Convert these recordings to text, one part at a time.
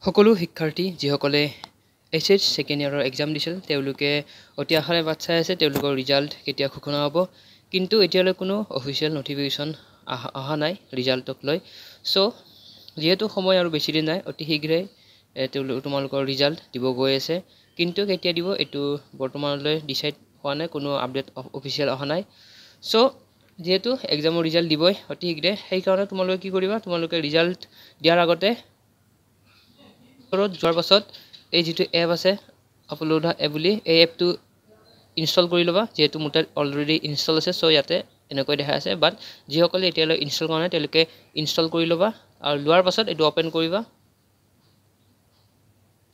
সকলো শিক্ষাৰ্থী যিসকলে এইচএছ ছেকেণ্ড ইয়াৰৰ এক্সাম দিছিল তেওঁলোকে অতি আশাৰে বাট চাই আছে তেওঁলোকৰ ৰিজাল্ট কেতিয়া ঘোষণা হ'ব কিন্তু এতিয়ালৈ কোনো অফিচিয়েল নটিফিকেশ্যন অহা নাই ৰিজাল্টক লৈ চ' যেহেতু সময় আৰু বেছি দিন নাই অতি শীঘ্ৰে তোমালোকৰ ৰিজাল্ট দিব গৈ আছে কিন্তু কেতিয়া দিব এইটো বৰ্তমানলৈ ডিসাইড হোৱা নাই কোনো আপডেট অফিচিয়েল অহা নাই চ' যেহেতু এক্সামৰ ৰিজাল্ট দিবই অতি শীঘ্ৰে সেইকাৰণে তোমালোকে কি কৰিবা তোমালোকে ৰিজাল্ট দিয়াৰ আগতে যোৱাৰ পাছত এই যিটো এপ আছে আপলোড এপ বুলি এই এপটো ইনষ্টল কৰি ল'বা যেহেতু মোৰ তাত অলৰেডি ইনষ্টল আছে চ' ইয়াতে এনেকৈ দেখা আছে বাট যিসকলে এতিয়ালৈ ইনষ্টল কৰা নাই তেওঁলোকে ইনষ্টল কৰি ল'বা আৰু লোৱাৰ পাছত এইটো অপেন কৰিবা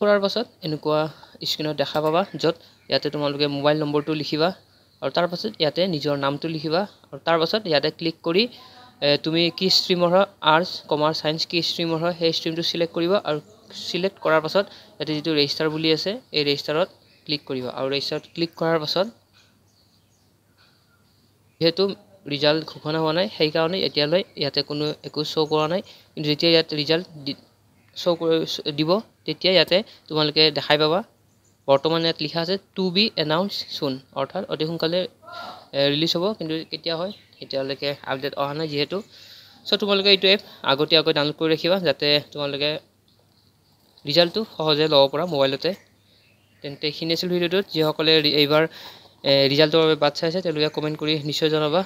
কৰাৰ পাছত এনেকুৱা স্ক্ৰীনত দেখা পাবা য'ত ইয়াতে তোমালোকে মোবাইল নম্বৰটো লিখিবা আৰু তাৰ পাছত ইয়াতে নিজৰ নামটো লিখিবা আৰু তাৰ পাছত ইয়াতে ক্লিক কৰি তুমি কি ষ্ট্ৰীমৰ হয় আৰ্টছ কমাৰ্চ সায়েন্স কি ষ্ট্ৰীমৰ হয় সেই ষ্ট্ৰীমটো সিলেক্ট কৰিবা আৰু সিলেক্ট কৰাৰ পাছত ইয়াতে যিটো ৰেজিষ্টাৰ বুলি আছে এই ৰেজিষ্টাৰত ক্লিক কৰিবা আৰু ৰেজিষ্টাৰত ক্লিক কৰাৰ পাছত যেহেতু ৰিজাল্ট ঘোষণা হোৱা নাই সেইকাৰণে এতিয়ালৈ ইয়াতে কোনো একো শ্ব' কৰা নাই কিন্তু যেতিয়া ইয়াত ৰিজাল্ট শ্ব' দিব তেতিয়া ইয়াতে তোমালোকে দেখাই পাবা বৰ্তমান ইয়াত লিখা আছে টু বি এনাউন্স চুন অৰ্থাৎ অতি সোনকালে ৰিলিজ হ'ব কিন্তু কেতিয়া হয় এতিয়ালৈকে আপডেট অহা নাই যিহেতু চ' তোমালোকে এইটো এপ আগতীয়াকৈ ডাউনলোড কৰি ৰাখিবা যাতে তোমালোকে ৰিজাল্টটো সহজে ল'ব পৰা মোবাইলতে তেন্তে এইখিনি আছিল ভিডিঅ'টোত যিসকলে এইবাৰ ৰিজাল্টৰ বাবে বাট চাই আছে তেওঁলোকে কমেণ্ট কৰি নিশ্চয় জনাবা